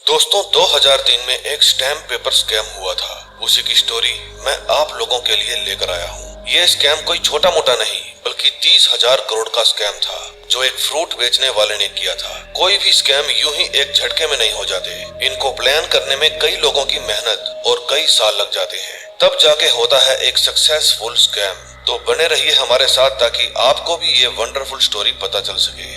दोस्तों 2003 में एक स्टैम्प पेपर स्कैम हुआ था। उसी की स्टोरी मैं आप लोगों के लिए लेकर आया हूँ। ये स्कैम कोई छोटा मोटा नहीं बल्कि 30,000 करोड़ का स्कैम था जो एक फ्रूट बेचने वाले ने किया था। कोई भी स्कैम यूं ही एक झटके में नहीं हो जाते। इनको प्लान करने में कई लोगों की मेहनत और कई साल लग जाते हैं, तब जाके होता है एक सक्सेसफुल स्कैम। तो बने रहिए हमारे साथ ताकि आपको भी ये वंडरफुल स्टोरी पता चल सके।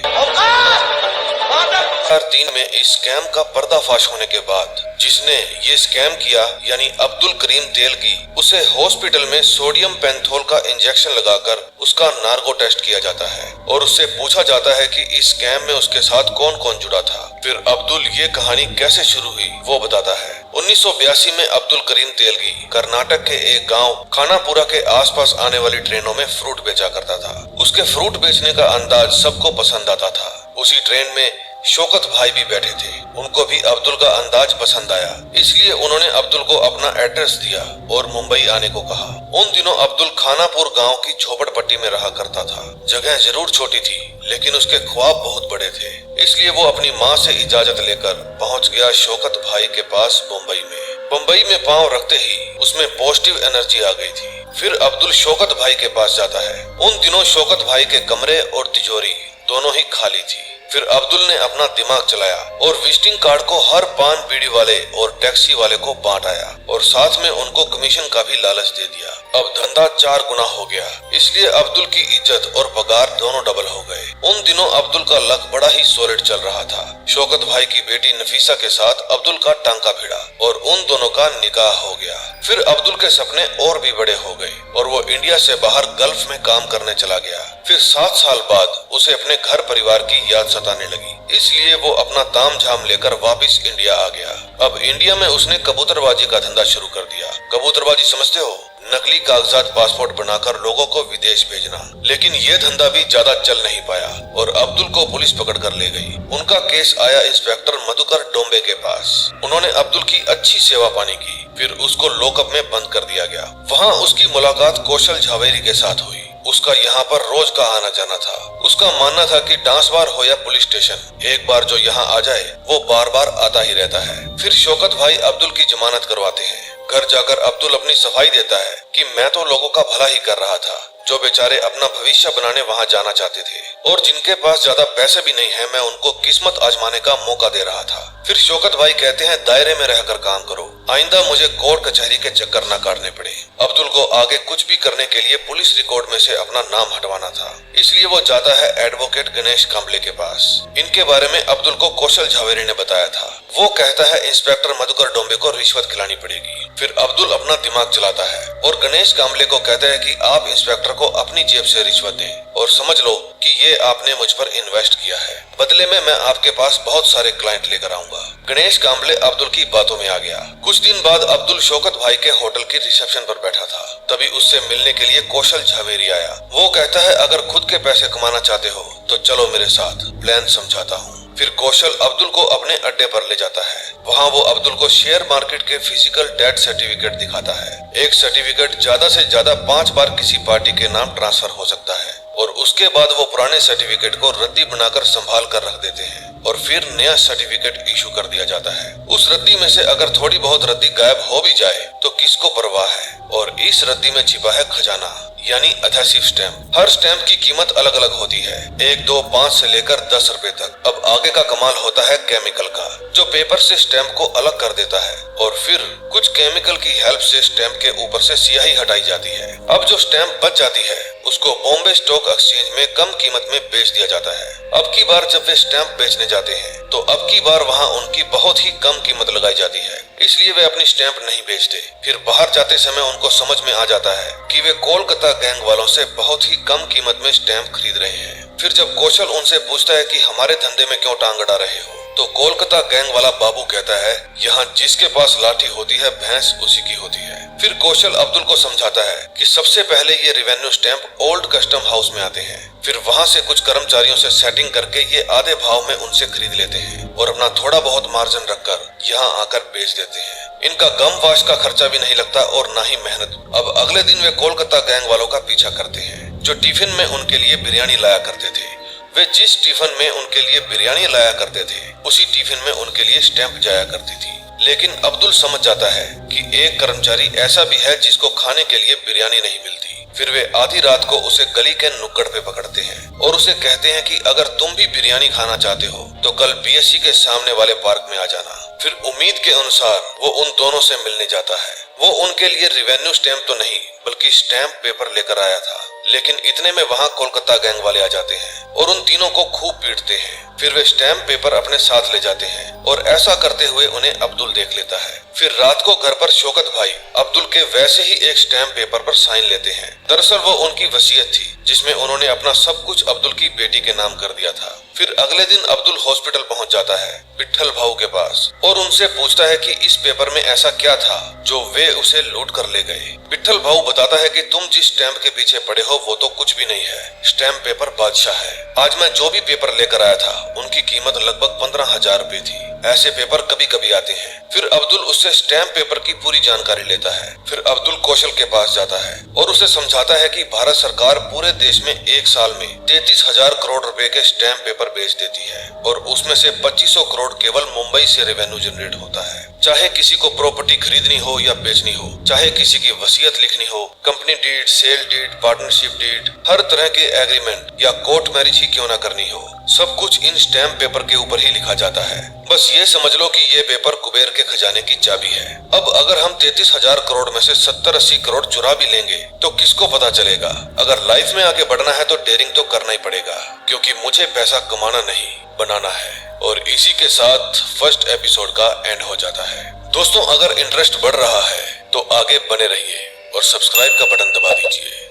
2003 में इस स्कैम का पर्दाफाश होने के बाद जिसने ये स्कैम किया यानी अब्दुल करीम तेलगी, उसे हॉस्पिटल में सोडियम पेंथोल का इंजेक्शन लगाकर उसका नार्को टेस्ट किया जाता है और उससे पूछा जाता है कि इस स्कैम में उसके साथ कौन कौन जुड़ा था। फिर अब्दुल ये कहानी कैसे शुरू हुई वो बताता है। 1982 में अब्दुल करीम तेलगी कर्नाटक के एक गांव खानापुरा के आसपास आने वाली ट्रेनों में फ्रूट बेचा करता था। उसके फ्रूट बेचने का अंदाज सबको पसंद आता था। उसी ट्रेन में शौकत भाई भी बैठे थे, उनको भी अब्दुल का अंदाज पसंद आया, इसलिए उन्होंने अब्दुल को अपना एड्रेस दिया और मुंबई आने को कहा। उन दिनों अब्दुल खानापुर गांव की झोपड़पट्टी में रहा करता था। जगह जरूर छोटी थी लेकिन उसके ख्वाब बहुत बड़े थे, इसलिए वो अपनी माँ से इजाजत लेकर पहुंच गया शौकत भाई के पास मुंबई में। मुंबई में पांव रखते ही उसमें पॉजिटिव एनर्जी आ गई थी। फिर अब्दुल शौकत भाई के पास जाता है। उन दिनों शौकत भाई के कमरे और तिजोरी दोनों ही खाली थी। फिर अब्दुल ने अपना दिमाग चलाया और विजिटिंग कार्ड को हर पान बीड़ी वाले और टैक्सी वाले को बांट आया और साथ में उनको कमीशन का भी लालच दे दिया। अब धंधा 4 गुना हो गया, इसलिए अब्दुल की इज्जत और पगार दोनों डबल हो गए। उन दिनों अब्दुल का लक बड़ा ही सॉलिड चल रहा था। शौकत भाई की बेटी नफीसा के साथ अब्दुल का टांका भिड़ा और उन दोनों का निकाह हो गया। फिर अब्दुल के सपने और भी बड़े हो गए और वो इंडिया से बाहर गल्फ में काम करने चला गया। फिर 7 साल बाद उसे अपने घर परिवार की याद सताने लगी, इसलिए वो अपना ताम झाम लेकर वापस इंडिया आ गया। अब इंडिया में उसने कबूतरबाजी का धंधा शुरू कर दिया। कबूतरबाजी समझते हो? नकली कागजात पासपोर्ट बनाकर लोगों को विदेश भेजना। लेकिन ये धंधा भी ज्यादा चल नहीं पाया और अब्दुल को पुलिस पकड़ कर ले गई। उनका केस आया इंस्पेक्टर मधुकर डोंबे के पास। उन्होंने अब्दुल की अच्छी सेवा पानी की, फिर उसको लॉकअप में बंद कर दिया गया। वहाँ उसकी मुलाकात कौशल झावेरी के साथ हुई। उसका यहाँ पर रोज का आना जाना था। उसका मानना था कि डांस बार हो या पुलिस स्टेशन, एक बार जो यहाँ आ जाए वो बार बार आता ही रहता है। फिर शौकत भाई अब्दुल की जमानत करवाते हैं। घर जाकर अब्दुल अपनी सफाई देता है कि मैं तो लोगों का भला ही कर रहा था, जो बेचारे अपना भविष्य बनाने वहाँ जाना चाहते थे और जिनके पास ज्यादा पैसे भी नहीं है, मैं उनको किस्मत आजमाने का मौका दे रहा था। फिर शौकत भाई कहते हैं दायरे में रहकर काम करो, आइंदा मुझे कोर्ट कचहरी के चक्कर न काटने पड़े। अब्दुल को आगे कुछ भी करने के लिए पुलिस रिकॉर्ड में से अपना नाम हटवाना था, इसलिए वो जाता है एडवोकेट गणेश कांबले के पास। इनके बारे में अब्दुल को कौशल झावेरी ने बताया था। वो कहता है इंस्पेक्टर मधुकर डोंबे को रिश्वत खिलानी पड़ेगी। फिर अब्दुल अपना दिमाग चलाता है और गणेश कांबले को कहता है कि आप इंस्पेक्टर को अपनी जेब से रिश्वत दें और समझ लो कि ये आपने मुझ पर इन्वेस्ट किया है, बदले में मैं आपके पास बहुत सारे क्लाइंट लेकर आऊंगा। गणेश कांबले अब्दुल की बातों में आ गया। कुछ दिन बाद अब्दुल शौकत भाई के होटल की रिसेप्शन पर बैठा था, तभी उससे मिलने के लिए कौशल झावेरी आया। वो कहता है अगर खुद के पैसे कमाना चाहते हो तो चलो मेरे साथ, प्लान समझाता हूँ। फिर कौशल अब्दुल को अपने अड्डे पर ले जाता है। वहाँ वो अब्दुल को शेयर मार्केट के फिजिकल डेट सर्टिफिकेट दिखाता है। एक सर्टिफिकेट ज्यादा से ज्यादा 5 बार किसी पार्टी के नाम ट्रांसफर हो सकता है और उसके बाद वो पुराने सर्टिफिकेट को रद्दी बनाकर संभाल कर रख देते हैं और फिर नया सर्टिफिकेट इशू कर दिया जाता है। उस रद्दी में से अगर थोड़ी बहुत रद्दी गायब हो भी जाए तो किसको परवाह है। और इस रद्दी में छिपा है खजाना यानी एडहेसिव स्टैम्प। हर स्टैम्प की कीमत अलग अलग होती है, 1, 2, 5 से लेकर 10 रुपए तक। अब आगे का कमाल होता है केमिकल का, जो पेपर से स्टैम्प को अलग कर देता है और फिर कुछ केमिकल की हेल्प से स्टैम्प के ऊपर से स्याही हटाई जाती है। अब जो स्टैम्प बच जाती है उसको बॉम्बे स्टॉक एक्सचेंज में कम कीमत में बेच दिया जाता है। अब की बार जब वे स्टैम्प बेचने जाते हैं तो अब की बार वहाँ उनकी बहुत ही कम कीमत लगाई जाती है, इसलिए वे अपनी स्टैम्प नहीं बेचते। फिर बाहर जाते समय उनको समझ में आ जाता है कि वे कोलकाता गैंग वालों से बहुत ही कम कीमत में स्टैम्प खरीद रहे हैं। फिर जब कौशल उनसे पूछता है कि हमारे धंधे में क्यों टांग अड़ा रहे हो, तो कोलकाता गैंग वाला बाबू कहता है यहाँ जिसके पास लाठी होती है भैंस उसी की होती है। फिर कौशल अब्दुल को समझाता है कि सबसे पहले ये revenue stamp old custom house में आते हैं, फिर वहाँ से कुछ कर्मचारियों से सेटिंग करके ये आधे भाव में उनसे खरीद लेते हैं और अपना थोड़ा बहुत मार्जिन रखकर यहाँ आकर बेच देते हैं। इनका गम वाश का खर्चा भी नहीं लगता और ना ही मेहनत। अब अगले दिन वे कोलकाता गैंग वालों का पीछा करते हैं जो टिफिन में उनके लिए बिरयानी लाया करते थे। वे जिस टिफिन में उनके लिए बिरयानी लाया करते थे उसी टिफिन में उनके लिए स्टैंप जाया करती थी। लेकिन अब्दुल समझ जाता है कि एक कर्मचारी ऐसा भी है जिसको खाने के लिए बिरयानी नहीं मिलती। फिर वे आधी रात को उसे गली के नुक्कड़ पे पकड़ते हैं और उसे कहते हैं कि अगर तुम भी बिरयानी खाना चाहते हो तो कल बीएससी के सामने वाले पार्क में आ जाना। फिर उम्मीद के अनुसार वो उन दोनों से मिलने जाता है। वो उनके लिए रेवेन्यू स्टैंप तो नहीं बल्कि स्टैंप पेपर लेकर आया था। लेकिन इतने में वहाँ कोलकाता गैंग वाले आ जाते हैं और उन तीनों को खूब पीटते हैं। फिर वे स्टैंप पेपर अपने साथ ले जाते हैं और ऐसा करते हुए उन्हें अब्दुल देख लेता है। फिर रात को घर पर शौकत भाई अब्दुल के वैसे ही एक स्टैंप पेपर पर साइन लेते हैं। दरअसल वो उनकी वसीयत थी जिसमें उन्होंने अपना सब कुछ अब्दुल की बेटी के नाम कर दिया था। फिर अगले दिन अब्दुल हॉस्पिटल पहुंच जाता है विट्ठल भाऊ के पास और उनसे पूछता है कि इस पेपर में ऐसा क्या था जो वे उसे लूट कर ले गए। विट्ठल भाऊ बताता है कि तुम जिस स्टैंप के पीछे पड़े हो वो तो कुछ भी नहीं है, स्टैंप पेपर बादशाह है। आज मैं जो भी पेपर लेकर आया था उनकी कीमत लगभग 15,000 रुपए थी। ऐसे पेपर कभी कभी आते हैं। फिर अब्दुल उससे स्टैंप पेपर की पूरी जानकारी लेता है। फिर अब्दुल कौशल के पास जाता है और उसे समझाता है कि भारत सरकार पूरे देश में एक साल में 33,000 करोड़ रुपए के स्टैंप पेपर बेच देती है और उसमें से 2500 करोड़ केवल मुंबई से रेवेन्यू जनरेट होता है। चाहे किसी को प्रॉपर्टी खरीदनी हो या बेचनी हो, चाहे किसी की वसीयत लिखनी हो, company deed, sale deed, partnership deed, हर तरह के एग्रीमेंट या कोर्ट मैरिज ही क्यों ना करनी हो, सब कुछ इन स्टैंप पेपर के ऊपर ही लिखा जाता है। बस ये समझ लो कि ये पेपर कुबेर के खजाने की चाबी है। अब अगर हम 33,000 करोड़ में से 70-80 करोड़ चुरा भी लेंगे तो किसको पता चलेगा। अगर लाइफ में आगे बढ़ना है तो डेयरिंग तो करना ही पड़ेगा, क्योंकि मुझे पैसा कमाना नहीं बनाना है। और इसी के साथ फर्स्ट एपिसोड का एंड हो जाता है। दोस्तों, अगर इंटरेस्ट बढ़ रहा है तो आगे बने रहिए और सब्सक्राइब का बटन दबा दीजिए।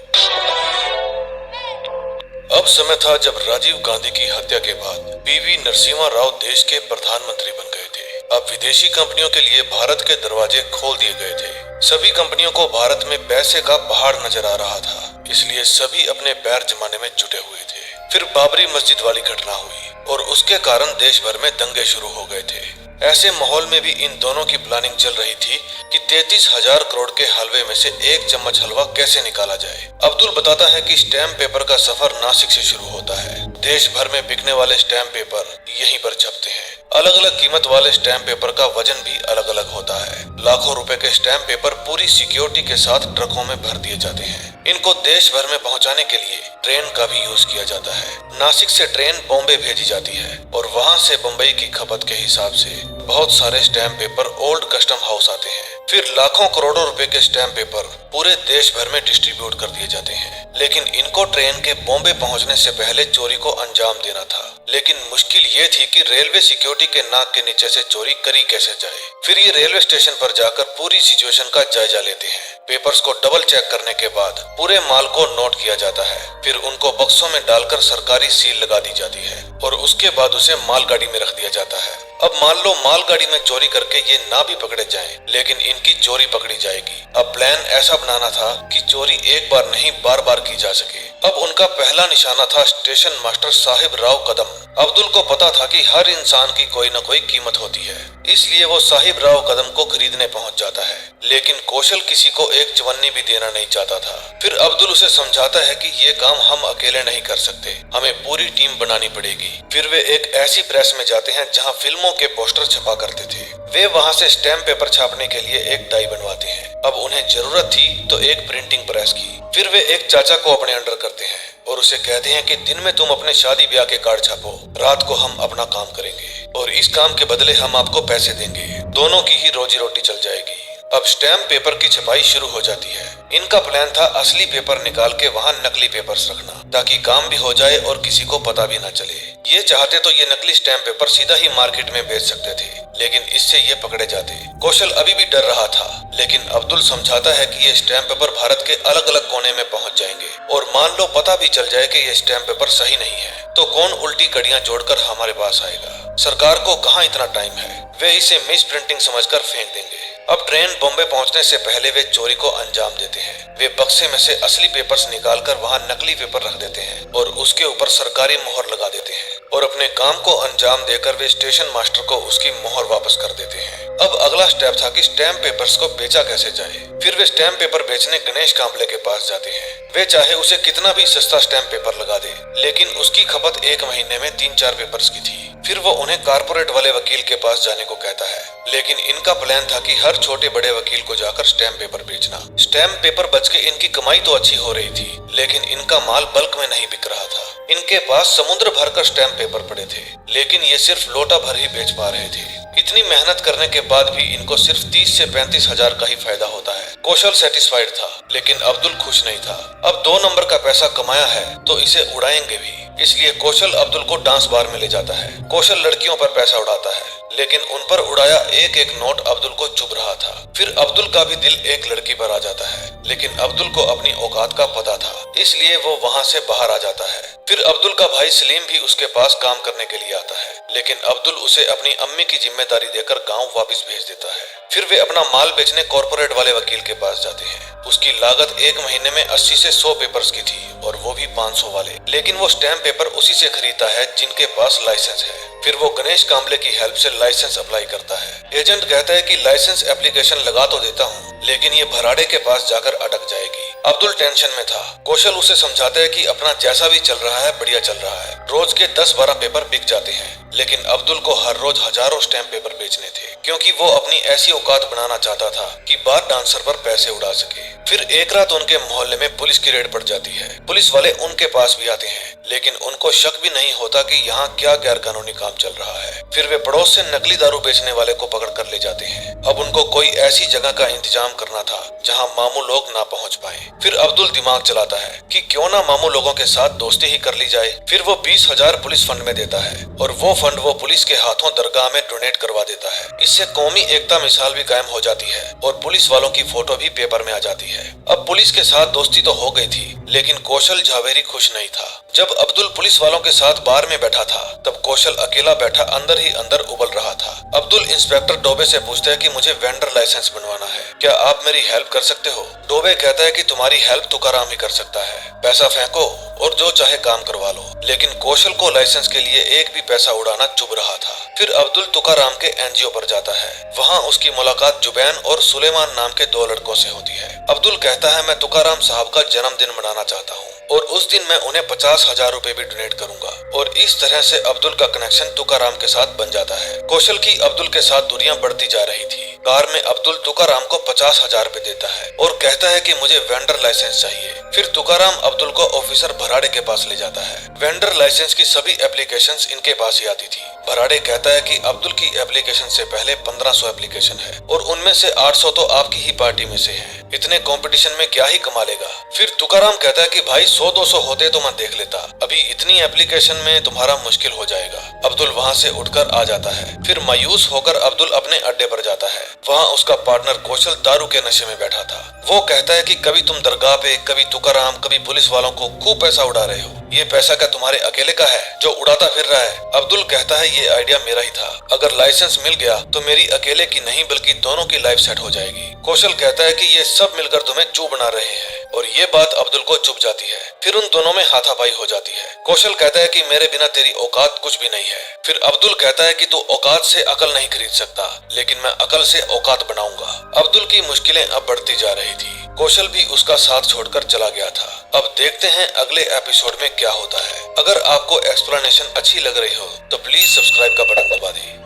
अब समय था जब राजीव गांधी की हत्या के बाद पीवी नरसिम्हा राव देश के प्रधानमंत्री बन गए थे। अब विदेशी कंपनियों के लिए भारत के दरवाजे खोल दिए गए थे। सभी कंपनियों को भारत में पैसे का पहाड़ नजर आ रहा था, इसलिए सभी अपने पैर जमाने में जुटे हुए थे। फिर बाबरी मस्जिद वाली घटना हुई और उसके कारण देश भर में दंगे शुरू हो गए थे। ऐसे माहौल में भी इन दोनों की प्लानिंग चल रही थी कि 33,000 करोड़ के हलवे में से एक चम्मच हलवा कैसे निकाला जाए। अब्दुल बताता है कि स्टैंप पेपर का सफर नासिक से शुरू होता है। देश भर में बिकने वाले स्टैंप पेपर यहीं पर छपते हैं। अलग अलग कीमत वाले स्टैंप पेपर का वजन भी अलग अलग होता है। लाखों रुपए के स्टैंप पेपर पूरी सिक्योरिटी के साथ ट्रकों में भर दिए जाते हैं। इनको देश भर में पहुंचाने के लिए ट्रेन का भी यूज किया जाता है। नासिक से ट्रेन बॉम्बे भेजी जाती है और वहां से बम्बई की खपत के हिसाब से बहुत सारे stamp paper old custom house आते हैं। फिर लाखों करोड़ों रुपए के स्टैंप पेपर पूरे देश भर में डिस्ट्रीब्यूट कर दिए जाते हैं। लेकिन इनको ट्रेन के बॉम्बे पहुंचने से पहले चोरी को अंजाम देना था। लेकिन मुश्किल ये थी कि रेलवे सिक्योरिटी के नाक के नीचे से चोरी करी कैसे जाए। फिर ये रेलवे स्टेशन पर जाकर पूरी सिचुएशन का जायजा लेते हैं। पेपर्स को डबल चेक करने के बाद पूरे माल को नोट किया जाता है। फिर उनको बक्सों में डालकर सरकारी सील लगा दी जाती है और उसके बाद उसे मालगाड़ी में रख दिया जाता है। अब मान लो मालगाड़ी में चोरी करके ये ना भी पकड़े जाएं, लेकिन इनकी चोरी पकड़ी जाएगी। अब प्लान ऐसा बनाना था कि चोरी एक बार नहीं बार बार की जा सके। अब उनका पहला निशाना था स्टेशन मास्टर साहिब राव कदम। अब्दुल को पता था कि हर इंसान की कोई न कोई कीमत होती है, इसलिए वो साहिब राव कदम को खरीदने पहुंच जाता है। लेकिन कौशल किसी को एक चवन्नी भी देना नहीं चाहता था। फिर अब्दुल उसे समझाता है कि ये काम हम अकेले नहीं कर सकते, हमें पूरी टीम बनानी पड़ेगी। फिर वे एक ऐसी प्रेस में जाते हैं जहाँ फिल्मों के पोस्टर छपा करते थे। वे वहाँ से स्टैम्प पेपर छापने के लिए एक डाई बनवाते हैं। अब उन्हें जरूरत थी तो एक प्रिंटिंग प्रेस की। फिर वे एक चाचा को अपने अंडर करते हैं और उसे कहते हैं कि दिन में तुम अपने शादी ब्याह के कार्ड छापो, रात को हम अपना काम करेंगे और इस काम के बदले हम आपको पैसे देंगे। दोनों की ही रोजी रोटी चल जाएगी। अब स्टैम्प पेपर की छपाई शुरू हो जाती है। इनका प्लान था असली पेपर निकाल के वहाँ नकली पेपर्स रखना, ताकि काम भी हो जाए और किसी को पता भी ना चले। ये चाहते तो ये नकली स्टैम्प पेपर सीधा ही मार्केट में बेच सकते थे, लेकिन इससे ये पकड़े जाते। कौशल अभी भी डर रहा था, लेकिन अब्दुल समझाता है कि ये स्टैम्प पेपर भारत के अलग अलग कोने में पहुंच जाएंगे और मान लो पता भी चल जाए कि ये स्टैम्प पेपर सही नहीं है तो कौन उल्टी कड़ियां जोड़कर हमारे पास आएगा। सरकार को कहाँ इतना टाइम है, वे इसे मिस प्रिंटिंग समझकर फेंक देंगे। अब ट्रेन बॉम्बे पहुंचने से पहले वे चोरी को अंजाम देते हैं। वे बक्से में से असली पेपर्स निकालकर वहां नकली पेपर रख देते हैं और उसके ऊपर सरकारी मोहर लगा देते हैं। और अपने काम को अंजाम देकर वे स्टेशन मास्टर को उसकी मोहर वापस कर देते हैं। अब अगला स्टेप था कि स्टैम्प पेपर्स को बेचा कैसे जाए। फिर वे स्टैम्प पेपर बेचने गणेश कांबले के पास जाते हैं। वे चाहे उसे कितना भी सस्ता स्टैम्प पेपर लगा दे, लेकिन उसकी खपत एक महीने में 3-4 पेपर्स की थी। फिर वो उन्हें कारपोरेट वाले वकील के पास जाने को कहता है, लेकिन इनका प्लान था कि हर छोटे बड़े वकील को जाकर स्टैम्प पेपर बेचना। स्टैम्प पेपर बच के इनकी कमाई तो अच्छी हो रही थी, लेकिन इनका माल बल्क में नहीं बिक रहा था। इनके पास समुद्र भर कर स्टैम्प पेपर पड़े थे, लेकिन ये सिर्फ लोटा भर ही बेच पा रहे थे। इतनी मेहनत करने के बाद भी इनको सिर्फ 30 से 35 हजार का ही फायदा होता है। कौशल सेटिस्फाइड था, लेकिन अब्दुल खुश नहीं था। अब 2 नंबर का पैसा कमाया है तो इसे उड़ाएंगे भी, इसलिए कौशल अब्दुल को डांस बार में ले जाता है। कौशल लड़कियों पर पैसा उड़ाता है, लेकिन उन पर उड़ाया एक एक नोट अब्दुल को चुभ रहा था। फिर अब्दुल का भी दिल एक लड़की पर आ जाता है, लेकिन अब्दुल को अपनी औकात का पता था, इसलिए वो वहाँ से बाहर आ जाता है। फिर अब्दुल का भाई सलीम भी उसके पास काम करने के लिए आता है, लेकिन अब्दुल उसे अपनी अम्मी की जिम्मेदारी देकर गाँव वापस भेज देता है। फिर वे अपना माल बेचने कॉर्पोरेट वाले वकील के पास जाते हैं। उसकी लागत एक महीने में 80 से 100 पेपर्स की थी, और वो भी 500 वाले, लेकिन वो स्टैम्प पेपर उसी से खरीदता है जिनके पास लाइसेंस है। फिर वो गणेश कांबले की हेल्प से लाइसेंस अप्लाई करता है। एजेंट कहता है कि लाइसेंस एप्लीकेशन लगा तो देता हूँ, लेकिन ये भराड़े के पास जाकर अटक जाएगी। अब्दुल टेंशन में था। कौशल उसे समझाता है कि अपना जैसा भी चल रहा है बढ़िया चल रहा है। रोज के 10-12 पेपर बिक जाते हैं, लेकिन अब्दुल को हर रोज हजारों स्टैम्प पेपर बेचने थे, क्योंकि वो अपनी ऐसी औकात बनाना चाहता था कि बार डांसर पर पैसे उड़ा सके। फिर एक रात उनके मोहल्ले में पुलिस की रेड पड़ जाती है। पुलिस वाले उनके पास भी आते हैं, लेकिन उनको शक भी नहीं होता कि यहाँ क्या गैर कानूनी काम चल रहा है। फिर वे पड़ोस से नकली दारू बेचने वाले को पकड़ कर ले जाते हैं। अब उनको कोई ऐसी जगह का इंतजाम करना था जहाँ मामू लोग ना पहुँच पाए। फिर अब्दुल दिमाग चलाता है कि क्यों ना मामू लोगों के साथ दोस्ती ही कर ली जाए। फिर वो 20,000 पुलिस फंड में देता है, और वो फंड वो पुलिस के हाथों दरगाह में डोनेट करवा देता है। इससे कौमी एकता मिसाल भी कायम हो जाती है, और पुलिस वालों की फोटो भी पेपर में आ जाती है। अब पुलिस के साथ दोस्ती तो हो गई थी, लेकिन कौशल झावेरी खुश नहीं था। जब अब्दुल पुलिस वालों के साथ बार में बैठा था, तब कौशल अकेला बैठा अंदर ही अंदर उबल रहा था। अब्दुल इंस्पेक्टर डोबे से पूछता है कि मुझे वेंडर लाइसेंस बनवाना है, क्या आप मेरी हेल्प कर सकते हो? डोबे कहता है कि तुम्हारी हेल्प तुकाराम ही कर सकता है, पैसा फेंको और जो चाहे काम करवा लो। लेकिन कौशल को लाइसेंस के लिए एक भी पैसा उड़ाना चुभ रहा था। फिर अब्दुल तुकाराम के एनजीओ पर जाता है। वहाँ उसकी मुलाकात जुबैन और सुलेमान नाम के 2 लड़कों से होती है। अब्दुल कहता है, मैं तुकाराम साहब का जन्मदिन मनाना चाहता हूँ, और उस दिन मैं उन्हें 50,000 रुपए भी डोनेट करूंगा। और इस तरह से अब्दुल का कनेक्शन तुकाराम के साथ बन जाता है। कौशल की अब्दुल के साथ दूरियां बढ़ती जा रही थी। कार में अब्दुल तुकाराम को 50,000 रुपए देता है और कहता है कि मुझे वेंडर लाइसेंस चाहिए। फिर तुकाराम अब्दुल को ऑफिसर भराड़े के पास ले जाता है। वेंडर लाइसेंस की सभी एप्लीकेशंस इनके पास ही आती थी। भराड़े कहता है कि अब्दुल की एप्लीकेशन से पहले 1500 एप्लीकेशन है, और उनमें से 800 तो आपकी ही पार्टी में से है। इतने कंपटीशन में क्या ही कमा लेगा। फिर तुकाराम कहता है कि भाई 100-200 होते तो मैं देख लेता, अभी इतनी एप्लीकेशन में तुम्हारा मुश्किल हो जाएगा। अब्दुल वहाँ से उठकर आ जाता है। फिर मायूस होकर अब्दुल अपने अड्डे पर जाता है। वहाँ उसका पार्टनर कौशल दारू के नशे में बैठा था। वो कहता है कि कभी तुम दरगाह पे, कभी तुकाराम, कभी पुलिस वालों को खूब पैसा उड़ा रहे हो। ये पैसा क्या तुम्हारे अकेले का है जो उड़ाता फिर रहा है? अब्दुल कहता है, ये आइडिया मेरा ही था। अगर लाइसेंस मिल गया तो मेरी अकेले की नहीं बल्कि दोनों की लाइफ सेट हो जाएगी। कौशल कहता है कि ये सब मिलकर तुम्हें चू बना रहे हैं, और ये बात अब्दुल को चुभ जाती है। फिर उन दोनों में हाथापाई हो जाती है। कौशल कहता है कि मेरे बिना तेरी औकात कुछ भी नहीं है। फिर अब्दुल कहता है कि तू औकात से अकल नहीं खरीद सकता, लेकिन मैं अकल से औकात बनाऊंगा। अब्दुल की मुश्किलें अब बढ़ती जा रही थी। कौशल भी उसका साथ छोड़कर चला गया था। अब देखते हैं अगले एपिसोड में क्या होता है। अगर आपको एक्सप्लेनेशन अच्छी लग रही हो तो प्लीज सब्सक्राइब का बटन दबा दें।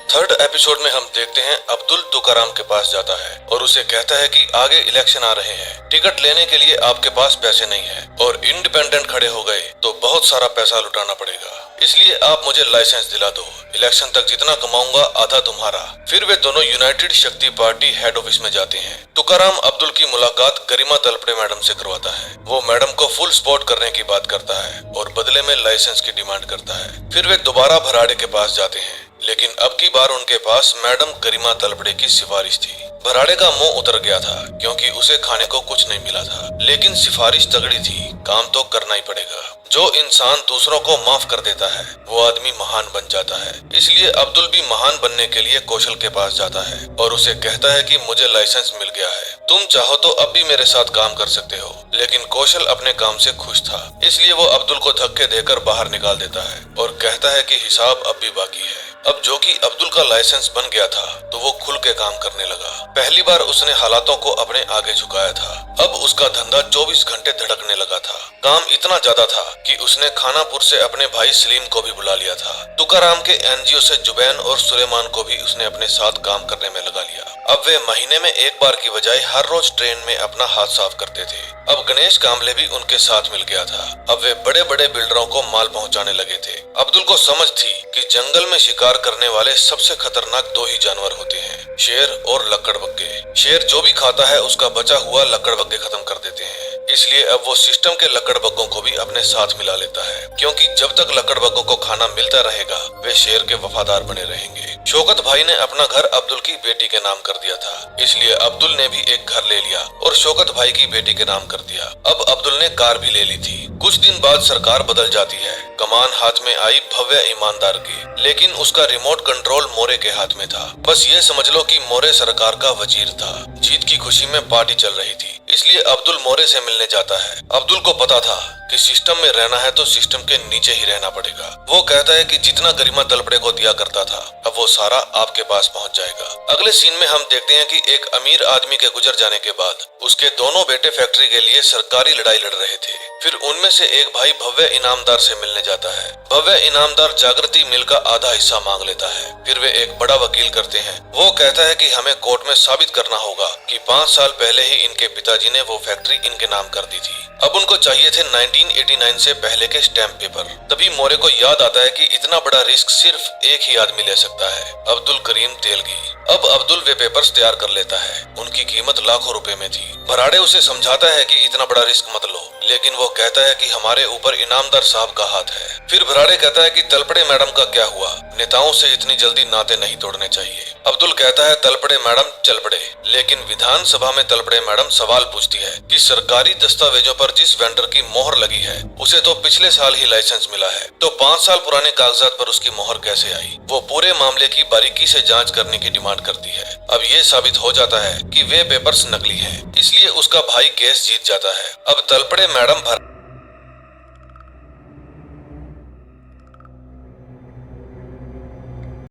3rd एपिसोड में हम देखते हैं अब्दुल तुकाराम के पास जाता है और उसे कहता है कि आगे इलेक्शन आ रहे हैं, टिकट लेने के लिए आपके पास पैसे नहीं है, और इंडिपेंडेंट खड़े हो गए तो बहुत सारा पैसा लुटाना पड़ेगा, इसलिए आप मुझे लाइसेंस दिला दो। इलेक्शन तक जितना कमाऊंगा आधा तुम्हारा। फिर वे दोनों यूनाइटेड शक्ति पार्टी हेड ऑफिस में जाते हैं। तुकाराम अब्दुल की मुलाकात गरिमा तलपड़े मैडम से करवाता है। वो मैडम को फुल सपोर्ट करने की बात करता है और बदले में लाइसेंस की डिमांड करता है। फिर वे दोबारा भराड़े के पास जाते हैं, लेकिन अब की बार उनके पास मैडम करीमा तलपड़े की सिफारिश थी। भराड़े का मुंह उतर गया था क्योंकि उसे खाने को कुछ नहीं मिला था, लेकिन सिफारिश तगड़ी थी, काम तो करना ही पड़ेगा। जो इंसान दूसरों को माफ कर देता है वो आदमी महान बन जाता है। इसलिए अब्दुल भी महान बनने के लिए कौशल के पास जाता है और उसे कहता है कि मुझे लाइसेंस मिल गया है, तुम चाहो तो अब भी मेरे साथ काम कर सकते हो। लेकिन कौशल अपने काम से खुश था, इसलिए वो अब्दुल को धक्के देकर बाहर निकाल देता है और कहता है कि हिसाब अब भी बाकी है। अब जो कि अब्दुल का लाइसेंस बन गया था तो वो खुल के काम करने लगा। पहली बार उसने हालातों को अपने आगे झुकाया था। अब उसका धंधा 24 घंटे धड़कने लगा था। काम इतना ज्यादा था कि उसने खानापुर से अपने भाई सलीम को भी बुला लिया था। तुकाराम के एनजीओ से जुबैन और सुलेमान को भी उसने अपने साथ काम करने में लगा लिया। अब वे महीने में एक बार की बजाय हर रोज ट्रेन में अपना हाथ साफ करते थे। अब गणेश कामले भी उनके साथ मिल गया था। अब वे बड़े बड़े बिल्डरों को माल पहुंचाने लगे थे। अब्दुल को समझ थी कि जंगल में शिकार करने वाले सबसे खतरनाक दो ही जानवर होते हैं, शेर और लकड़बग्गे। शेर जो भी खाता है उसका बचा हुआ लकड़बग्गे खत्म कर देते हैं। इसलिए अब वो सिस्टम के लकड़बग्गों को भी अपने साथ मिला लेता है, क्योंकि जब तक लकड़बग्गों को खाना मिलता रहेगा वे शेर के वफादार बने रहेंगे। शौकत भाई ने अपना घर अब्दुल की बेटी के नाम कर दिया था, इसलिए अब्दुल ने भी एक घर ले लिया और शौकत भाई की बेटी के नाम कर दिया। अब अब्दुल ने कार भी ले ली थी। कुछ दिन बाद सरकार बदल जाती है। कमान हाथ में आई भव्य ईमानदार की, लेकिन उसका रिमोट कंट्रोल मोरे के हाथ में था। बस ये समझ लो कि मोरे सरकार का वजीर था। जीत की खुशी में पार्टी चल रही थी, इसलिए अब्दुल मोरे से मिलने जाता है। अब्दुल को पता था कि सिस्टम में रहना है तो सिस्टम के नीचे ही रहना पड़ेगा। वो कहता है कि जितना गरिमा तलपड़े को दिया करता था अब वो सारा आपके पास पहुंच जाएगा। अगले सीन में हम देखते हैं कि एक अमीर आदमी के गुजर जाने के बाद उसके दोनों बेटे फैक्ट्री के लिए सरकारी लड़ाई लड़ रहे थे। फिर उनमें से एक भाई भव्य इनामदार से मिलने जाता है। भव्य इनामदार जागृति मिल का आधा हिस्सा मांग लेता है। फिर वे एक बड़ा वकील करते हैं। वो कहता है कि हमें कोर्ट में साबित करना होगा कि 5 साल पहले ही इनके पिताजी ने वो फैक्ट्री इनके नाम कर दी थी। अब उनको चाहिए थे 1989 से पहले के स्टैम्प पेपर। तभी मोरे को याद आता है कि इतना बड़ा रिस्क सिर्फ एक ही आदमी ले सकता है, अब्दुल करीम तेलगी। अब अब्दुल वे पेपर्स तैयार कर लेता है। उनकी कीमत लाखों रुपए में थी। भराड़े उसे समझाता है कि इतना बड़ा रिस्क मत लो, लेकिन वो कहता है कि हमारे ऊपर इनामदार साहब का हाथ है। फिर भराड़े कहता है कि तलपड़े मैडम का क्या हुआ, नेताओं से इतनी जल्दी नाते नहीं तोड़ने चाहिए। अब्दुल कहता है तलपड़े मैडम चल पड़े, लेकिन विधानसभा में तलपड़े मैडम सवाल पूछती है कि सरकारी दस्तावेजों पर जिस वेंडर की मोहर लगी है उसे तो पिछले साल ही लाइसेंस मिला है, तो 5 साल पुराने कागजात पर उसकी मोहर कैसे आई। वो पूरे मामले की बारीकी से जांच करने की डिमांड करती है। अब ये साबित हो जाता है कि वे पेपर्स नकली हैं, इसलिए उसका भाई केस जीत जाता है। अब तलपड़े मैडम